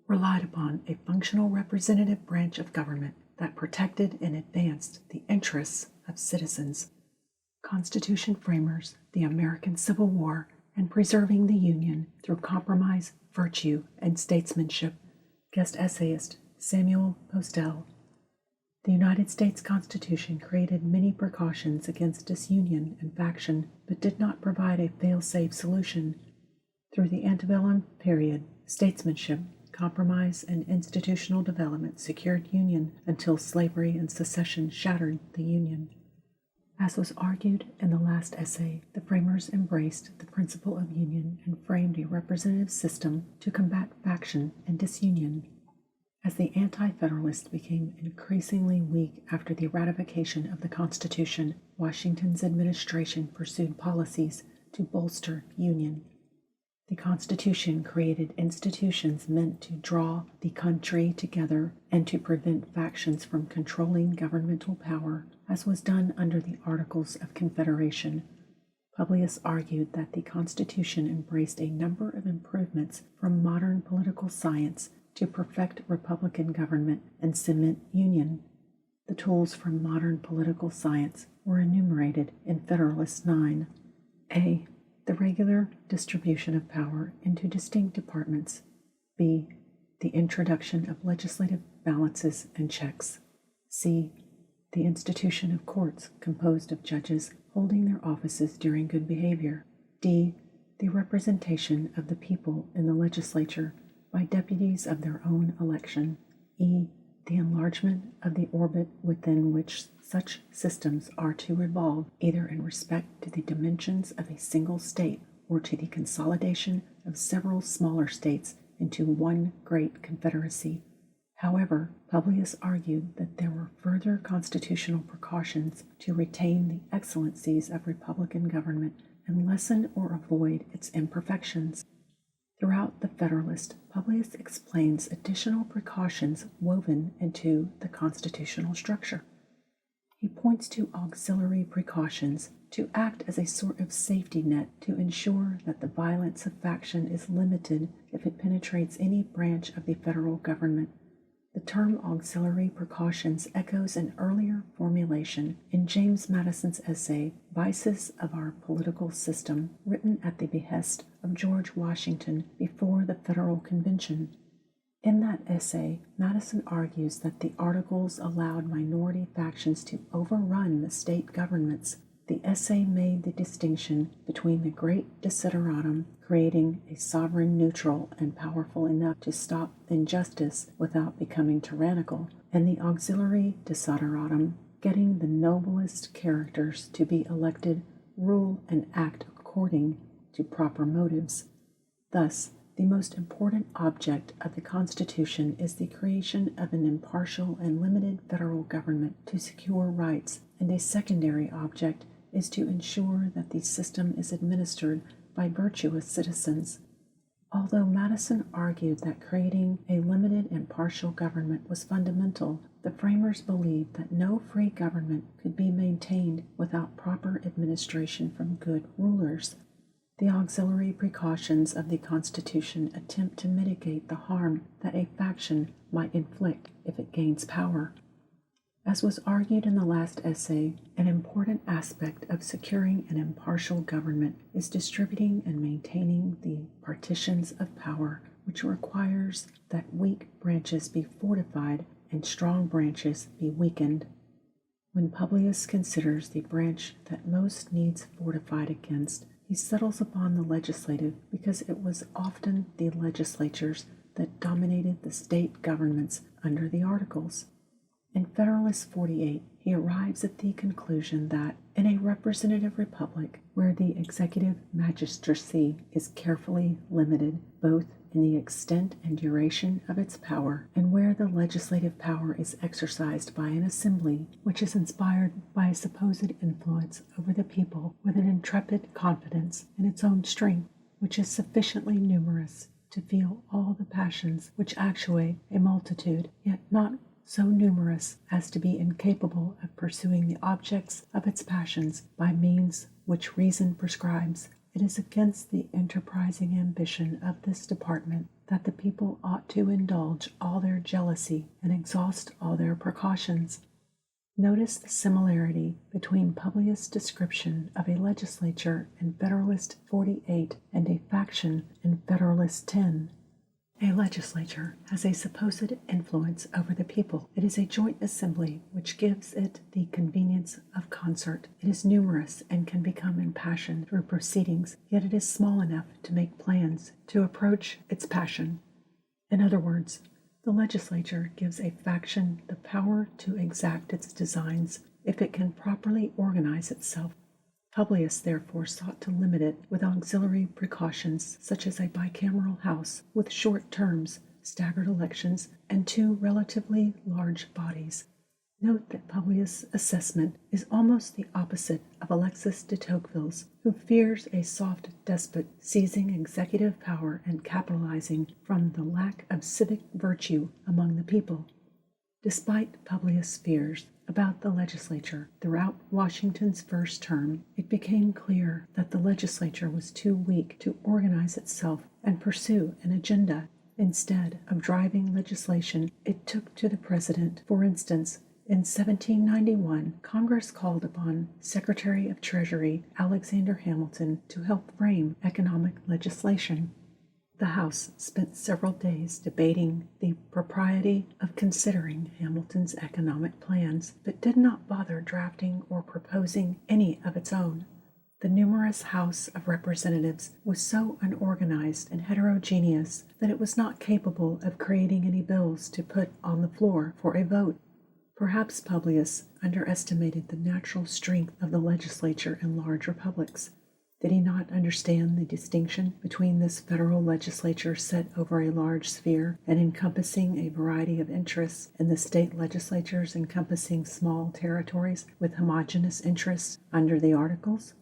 relied upon a functional representative branch of government that protected and advanced the interests of citizens. Constitution framers, the American Civil War, and preserving the Union through compromise, virtue, and statesmanship. Guest essayist Samuel Postell. The United States Constitution created many precautions against disunion and faction, but did not provide a fail-safe solution. Through the antebellum period, statesmanship, compromise, and institutional development secured union until slavery and secession shattered the Union. As was argued in the last essay, the framers embraced the principle of union and framed a representative system to combat faction and disunion. As the anti-federalists became increasingly weak after the ratification of the Constitution, Washington's administration pursued policies to bolster union. The Constitution created institutions meant to draw the country together and to prevent factions from controlling governmental power, as was done under the Articles of Confederation. Publius argued that the Constitution embraced a number of improvements from modern political science to perfect republican government and cement union. The tools from modern political science were enumerated in Federalist 9. A. The regular distribution of power into distinct departments. B. The introduction of legislative balances and checks. C. The institution of courts composed of judges holding their offices during good behavior. D. The representation of the people in the legislature by deputies of their own election. E. The enlargement of the orbit within which such systems are to revolve, either in respect to the dimensions of a single state or to the consolidation of several smaller states into one great confederacy. However, Publius argued that there were further constitutional precautions to retain the excellencies of republican government and lessen or avoid its imperfections. Throughout the Federalist, Publius explains additional precautions woven into the constitutional structure. He points to auxiliary precautions to act as a sort of safety net to ensure that the violence of faction is limited if it penetrates any branch of the federal government. The term auxiliary precautions echoes an earlier formulation in James Madison's essay, Vices of Our Political System, written at the behest of George Washington before the Federal Convention. In that essay, Madison argues that the Articles allowed minority factions to overrun the state governments. The essay made the distinction between the great desideratum, creating a sovereign neutral and powerful enough to stop injustice without becoming tyrannical, and the auxiliary desideratum, getting the noblest characters to be elected, rule, and act according to proper motives. Thus, the most important object of the Constitution is the creation of an impartial and limited federal government to secure rights, and a secondary object is to ensure that the system is administered by virtuous citizens. Although Madison argued that creating a limited and partial government was fundamental, the framers believed that no free government could be maintained without proper administration from good rulers. The auxiliary precautions of the Constitution attempt to mitigate the harm that a faction might inflict if it gains power. As was argued in the last essay, an important aspect of securing an impartial government is distributing and maintaining the partitions of power, which requires that weak branches be fortified and strong branches be weakened. When Publius considers the branch that most needs fortified against, he settles upon the legislative because it was often the legislatures that dominated the state governments under the Articles. In Federalist 48, he arrives at the conclusion that in a representative republic where the executive magistracy is carefully limited both in the extent and duration of its power, and where the legislative power is exercised by an assembly which is inspired by a supposed influence over the people with an intrepid confidence in its own strength, which is sufficiently numerous to feel all the passions which actuate a multitude, yet not so numerous as to be incapable of pursuing the objects of its passions by means which reason prescribes. It is against the enterprising ambition of this department that the people ought to indulge all their jealousy and exhaust all their precautions. Notice the similarity between Publius' description of a legislature in Federalist 48 and a faction in Federalist 10. A legislature has a supposed influence over the people. It is a joint assembly which gives it the convenience of concert. It is numerous and can become impassioned through proceedings, yet it is small enough to make plans to approach its passion. In other words, the legislature gives a faction the power to exact its designs if it can properly organize itself. Publius therefore sought to limit it with auxiliary precautions such as a bicameral house with short terms, staggered elections, and two relatively large bodies. Note that Publius' assessment is almost the opposite of Alexis de Tocqueville's, who fears a soft despot seizing executive power and capitalizing from the lack of civic virtue among the people. Despite Publius' fears about the legislature throughout Washington's first term, it became clear that the legislature was too weak to organize itself and pursue an agenda. Instead of driving legislation, it took to the president. For instance, in 1791, Congress called upon Secretary of Treasury Alexander Hamilton to help frame economic legislation. The House spent several days debating the propriety of considering Hamilton's economic plans, but did not bother drafting or proposing any of its own. The numerous House of Representatives was so unorganized and heterogeneous that it was not capable of creating any bills to put on the floor for a vote. Perhaps Publius underestimated the natural strength of the legislature in large republics. Did he not understand the distinction between this federal legislature set over a large sphere and encompassing a variety of interests, and the state legislatures encompassing small territories with homogeneous interests under the Articles?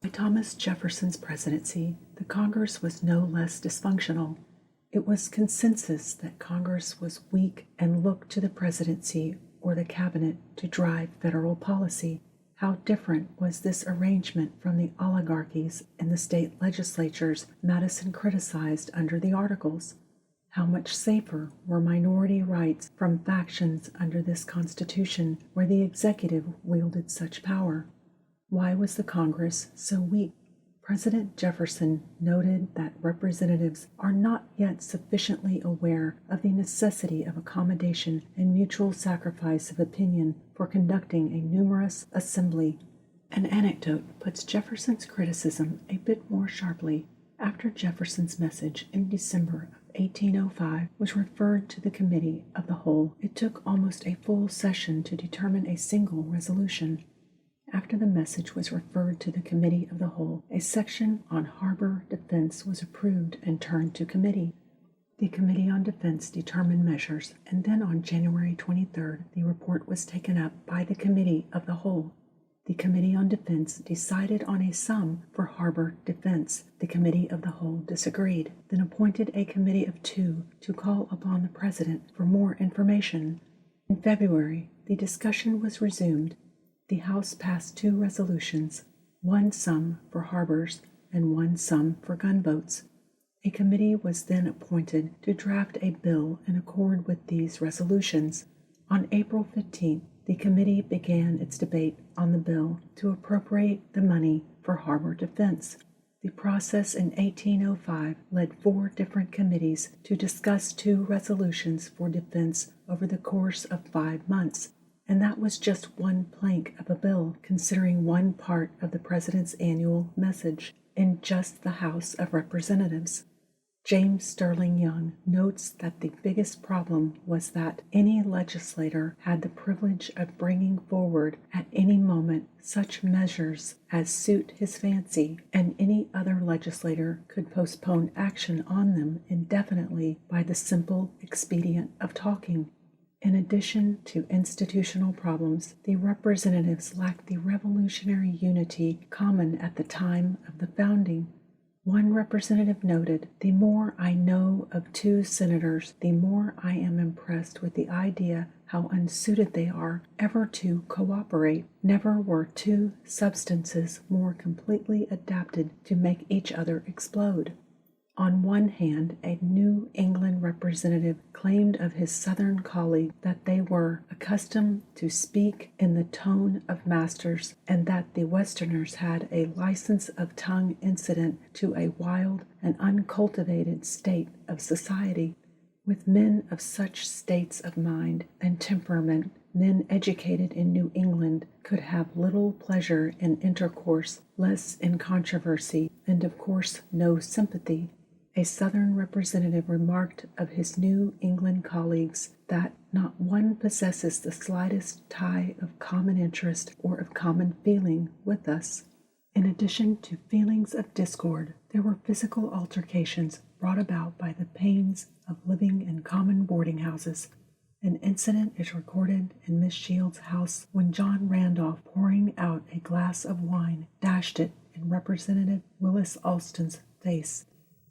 By Thomas Jefferson's presidency, the Congress was no less dysfunctional. It was consensus that Congress was weak and looked to the presidency or the cabinet to drive federal policy. How different was this arrangement from the oligarchies in the state legislatures Madison criticized under the Articles? How much safer were minority rights from factions under this Constitution where the executive wielded such power? Why was the Congress so weak? President Jefferson noted that representatives are not yet sufficiently aware of the necessity of accommodation and mutual sacrifice of opinion for conducting a numerous assembly. An anecdote puts Jefferson's criticism a bit more sharply. After Jefferson's message in December of 1805 was referred to the Committee of the Whole, it took almost a full session to determine a single resolution. After the message was referred to the Committee of the Whole, a section on harbor defense was approved and turned to committee. The Committee on Defense determined measures, and then on January 23rd, the report was taken up by the Committee of the Whole. The Committee on Defense decided on a sum for harbor defense. The Committee of the Whole disagreed, then appointed a committee of two to call upon the President for more information. In February, the discussion was resumed. The House passed two resolutions, one sum for harbors and one sum for gunboats. A committee was then appointed to draft a bill in accord with these resolutions. On April 15th, the committee began its debate on the bill to appropriate the money for harbor defense. The process in 1805 led 4 different committees to discuss 2 resolutions for defense over the course of 5 months. And that was just one plank of a bill, considering one part of the President's annual message in just the House of Representatives. James Sterling Young notes that the biggest problem was that any legislator had the privilege of bringing forward at any moment such measures as suit his fancy, and any other legislator could postpone action on them indefinitely by the simple expedient of talking. In addition to institutional problems, the representatives lacked the revolutionary unity common at the time of the founding. One representative noted, "The more I know of 2 senators, the more I am impressed with the idea how unsuited they are ever to cooperate. Never were 2 substances more completely adapted to make each other explode." On one hand, a New England representative claimed of his Southern colleague that they were accustomed to speak in the tone of masters, and that the Westerners had a license of tongue incident to a wild and uncultivated state of society. With men of such states of mind and temperament, men educated in New England could have little pleasure in intercourse, less in controversy, and of course no sympathy. A Southern representative remarked of his New England colleagues that not one possesses the slightest tie of common interest or of common feeling with us. In addition to feelings of discord, there were physical altercations brought about by the pains of living in common boarding houses. An incident is recorded in Miss Shields' house when John Randolph, pouring out a glass of wine, dashed it in Representative Willis Alston's face.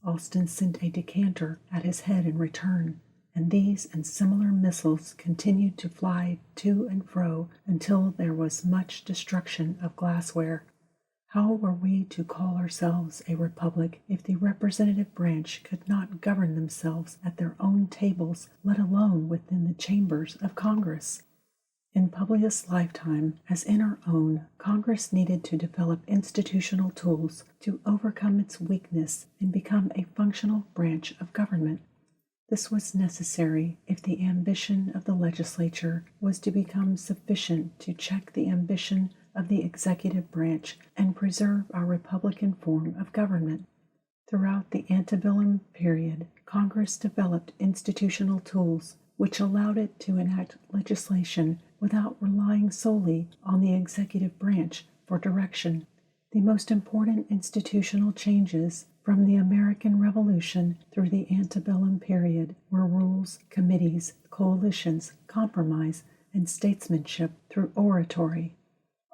Alston sent a decanter at his head in return, and these and similar missiles continued to fly to and fro until there was much destruction of glassware. How were we to call ourselves a republic if the representative branch could not govern themselves at their own tables, let alone within the chambers of Congress? In Publius' lifetime, as in our own, Congress needed to develop institutional tools to overcome its weakness and become a functional branch of government. This was necessary if the ambition of the legislature was to become sufficient to check the ambition of the executive branch and preserve our republican form of government. Throughout the antebellum period, Congress developed institutional tools which allowed it to enact legislation without relying solely on the executive branch for direction. The most important institutional changes from the American Revolution through the antebellum period were rules, committees, coalitions, compromise, and statesmanship through oratory.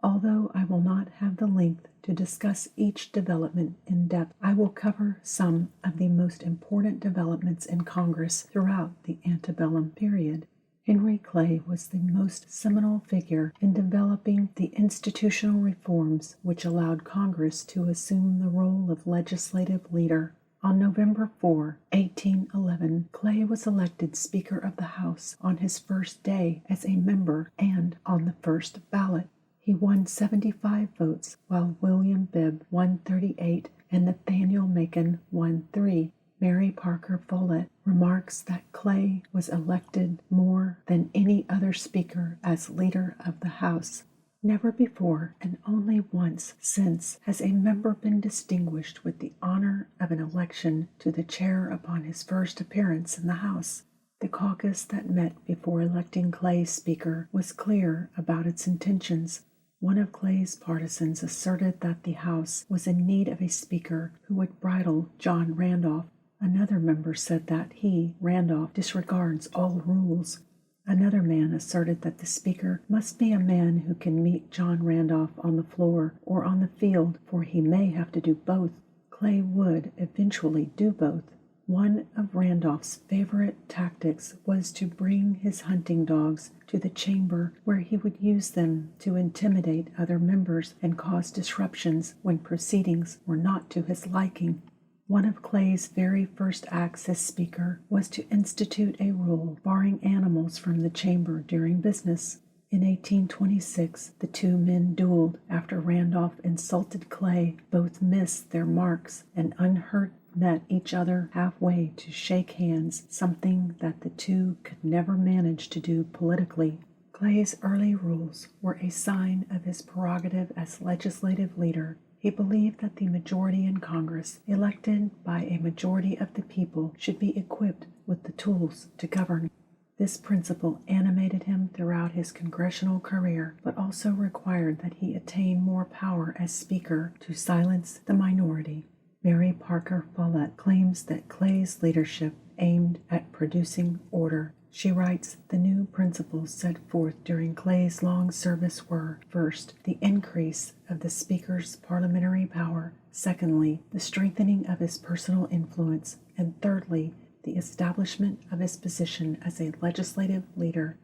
Although I will not have the length to discuss each development in depth, I will cover some of the most important developments in Congress throughout the antebellum period. Henry Clay was the most seminal figure in developing the institutional reforms which allowed Congress to assume the role of legislative leader. On November 4, 1811, Clay was elected Speaker of the House on his first day as a member and on the first ballot. He won 75 votes, while William Bibb won 38 and Nathaniel Macon won 3. Mary Parker Follett remarks that Clay was elected more than any other speaker as leader of the House. Never before, and only once since, has a member been distinguished with the honor of an election to the chair upon his first appearance in the House. The caucus that met before electing Clay Speaker was clear about its intentions. One of Clay's partisans asserted that the House was in need of a speaker who would bridle John Randolph. Another member said that he, Randolph, disregards all rules. Another man asserted that the speaker must be a man who can meet John Randolph on the floor or on the field, for he may have to do both. Clay would eventually do both. One of Randolph's favorite tactics was to bring his hunting dogs to the chamber, where he would use them to intimidate other members and cause disruptions when proceedings were not to his liking. One of Clay's very first acts as Speaker was to institute a rule barring animals from the chamber during business. In 1826, the two men dueled after Randolph insulted Clay. Both missed their marks and unhurt met each other halfway to shake hands, something that the two could never manage to do politically. Clay's early rules were a sign of his prerogative as legislative leader. He believed that the majority in Congress, elected by a majority of the people, should be equipped with the tools to govern. This principle animated him throughout his congressional career, but also required that he attain more power as Speaker to silence the minority. Mary Parker Follett claims that Clay's leadership aimed at producing order. She writes, the new principles set forth during Clay's long service were, first, the increase of the Speaker's parliamentary power, secondly, the strengthening of his personal influence, and thirdly, the establishment of his position as a legislative leader.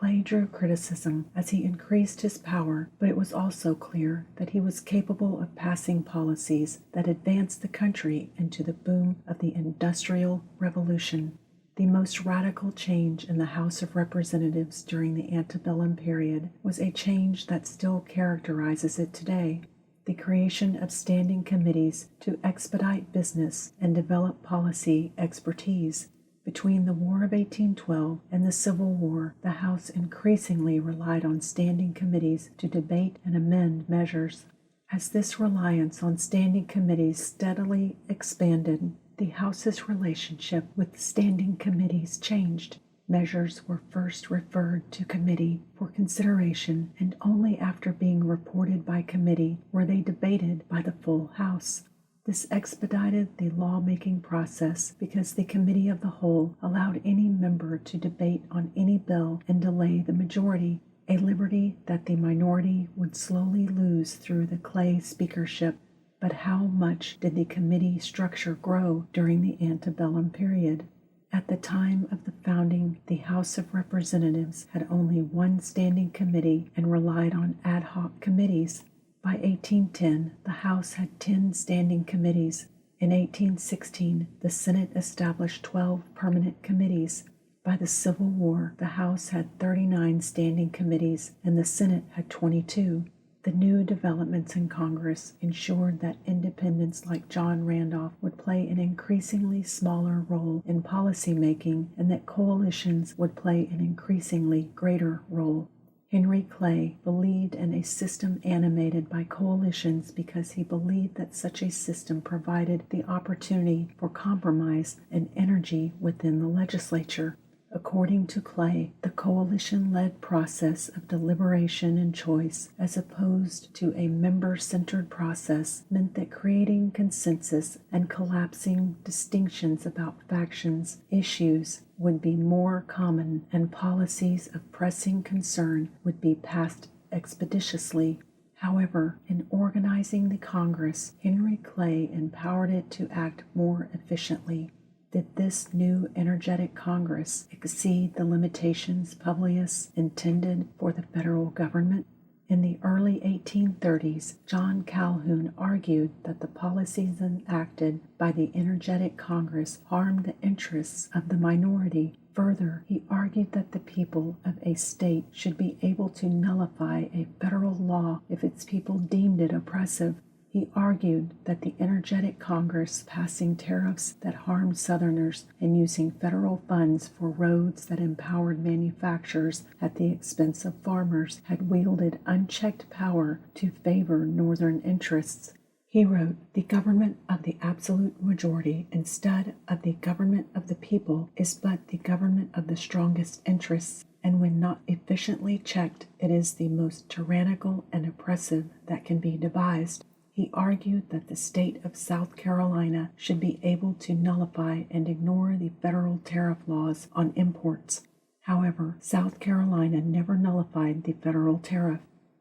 Clay drew criticism as he increased his power, but it was also clear that he was capable of passing policies that advanced the country into the boom of the Industrial Revolution. The most radical change in the House of Representatives during the antebellum period was a change that still characterizes it today: the creation of standing committees to expedite business and develop policy expertise. Between the War of 1812 and the Civil War, the House increasingly relied on standing committees to debate and amend measures. As this reliance on standing committees steadily expanded, the House's relationship with standing committees changed. Measures were first referred to committee for consideration, and only after being reported by committee were they debated by the full House. This expedited the lawmaking process because the Committee of the Whole allowed any member to debate on any bill and delay the majority, a liberty that the minority would slowly lose through the Clay speakership. But how much did the committee structure grow during the antebellum period? At the time of the founding, the House of Representatives had only one standing committee and relied on ad hoc committees. By 1810, the House had 10 standing committees. In 1816, the Senate established 12 permanent committees. By the Civil War, the House had 39 standing committees and the Senate had 22. The new developments in Congress ensured that independents like John Randolph would play an increasingly smaller role in policy making and that coalitions would play an increasingly greater role. Henry Clay believed in a system animated by coalitions because he believed that such a system provided the opportunity for compromise and energy within the legislature. According to Clay, the coalition-led process of deliberation and choice, as opposed to a member-centered process, meant that creating consensus and collapsing distinctions about factions, issues, would be more common, and policies of pressing concern would be passed expeditiously. However, in organizing the Congress, Henry Clay empowered it to act more efficiently. Did this new energetic Congress exceed the limitations Publius intended for the federal government? In the early 1830s, John Calhoun argued that the policies enacted by the energetic Congress harmed the interests of the minority. Further, he argued that the people of a state should be able to nullify a federal law if its people deemed it oppressive. He argued that the energetic Congress passing tariffs that harmed Southerners and using federal funds for roads that empowered manufacturers at the expense of farmers had wielded unchecked power to favor Northern interests. He wrote, "The government of the absolute majority instead of the government of the people is but the government of the strongest interests, and when not efficiently checked, it is the most tyrannical and oppressive that can be devised." He argued that the state of South Carolina should be able to nullify and ignore the federal tariff laws on imports. However, South Carolina never nullified the federal tariff.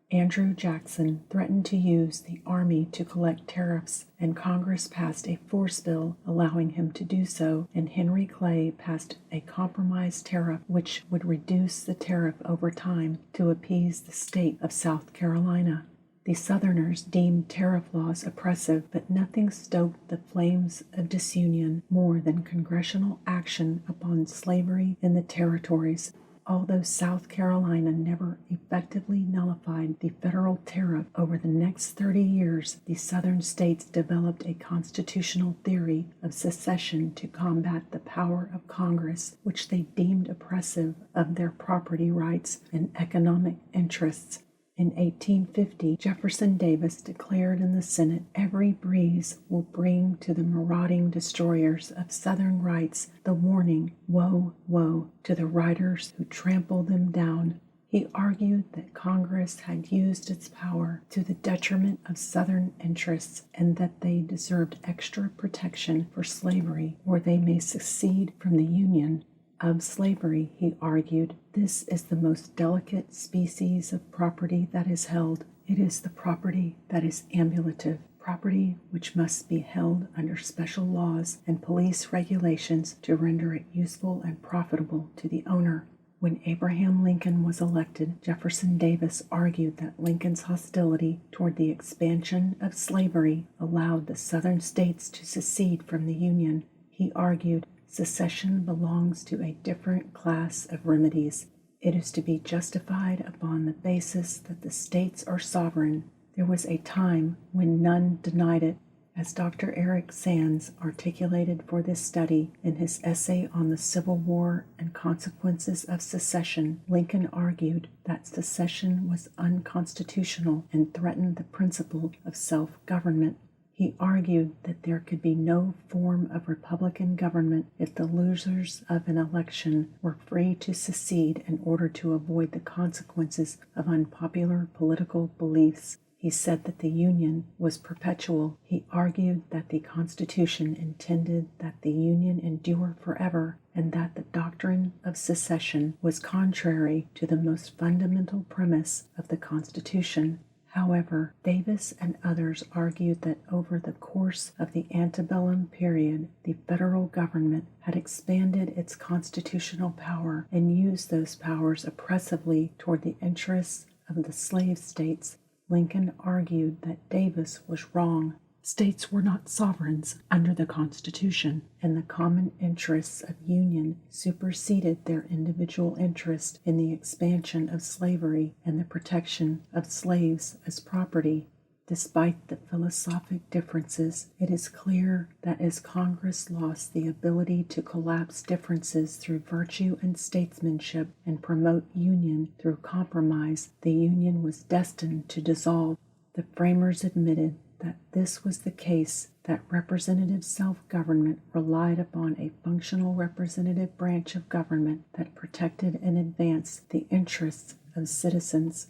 Andrew Jackson threatened to use the Army to collect tariffs, and Congress passed a force bill allowing him to do so, and Henry Clay passed a compromise tariff which would reduce the tariff over time to appease the state of South Carolina. The Southerners deemed tariff laws oppressive, but nothing stoked the flames of disunion more than congressional action upon slavery in the territories. Although South Carolina never effectively nullified the federal tariff, over the next 30 years, the Southern states developed a constitutional theory of secession to combat the power of Congress, which they deemed oppressive of their property rights and economic interests. In 1850, Jefferson Davis declared in the Senate, "Every breeze will bring to the marauding destroyers of Southern rights the warning, woe, woe, to the riders who trample them down." He argued that Congress had used its power to the detriment of Southern interests and that they deserved extra protection for slavery, or they may secede from the Union. Of slavery, he argued, "This is the most delicate species of property that is held. It is the property that is ambulative, property which must be held under special laws and police regulations to render it useful and profitable to the owner." When Abraham Lincoln was elected, Jefferson Davis argued that Lincoln's hostility toward the expansion of slavery allowed the Southern states to secede from the Union. He argued secession belongs to a different class of remedies. It is to be justified upon the basis that the states are sovereign. There was a time when none denied it. As Dr. Eric Sands articulated for this study in his essay on the Civil War and Consequences of Secession, Lincoln argued that secession was unconstitutional and threatened the principle of self-government. He argued that there could be no form of Republican government if the losers of an election were free to secede in order to avoid the consequences of unpopular political beliefs. He said that the Union was perpetual. He argued that the Constitution intended that the Union endure forever, and that the doctrine of secession was contrary to the most fundamental premise of the Constitution. However, Davis and others argued that over the course of the antebellum period, the federal government had expanded its constitutional power and used those powers oppressively toward the interests of the slave states. Lincoln argued that Davis was wrong. States were not sovereigns under the Constitution, and the common interests of union superseded their individual interest in the expansion of slavery and the protection of slaves as property. Despite the philosophic differences, it is clear that as Congress lost the ability to collapse differences through virtue and statesmanship and promote union through compromise, the Union was destined to dissolve. The framers admitted that this was the case, that representative self-government relied upon a functional representative branch of government that protected and advanced the interests of citizens.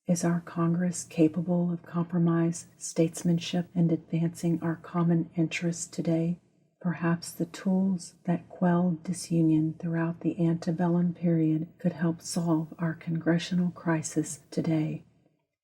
Is our Congress capable of compromise, statesmanship, and advancing our common interests today? Perhaps the tools that quelled disunion throughout the antebellum period could help solve our congressional crisis today.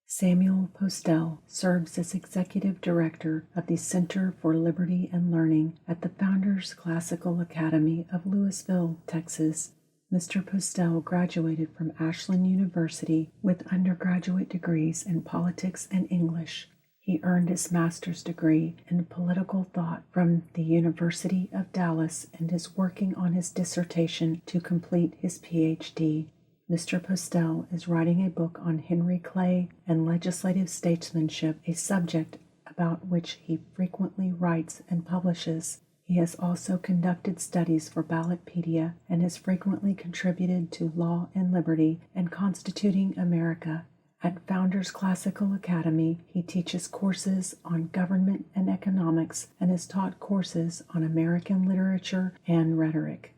Samuel Postell serves as Executive Director of the Center for Liberty and Learning at the Founders Classical Academy of Louisville, Texas. Mr. Postell graduated from Ashland University with undergraduate degrees in politics and English. He earned his master's degree in political thought from the University of Dallas and is working on his dissertation to complete his Ph.D. Mr. Postell is writing a book on Henry Clay and legislative statesmanship, a subject about which he frequently writes and publishes. He has also conducted studies for Ballotpedia and has frequently contributed to Law and Liberty and Constituting America. At Founders Classical Academy, he teaches courses on government and economics and has taught courses on American literature and rhetoric.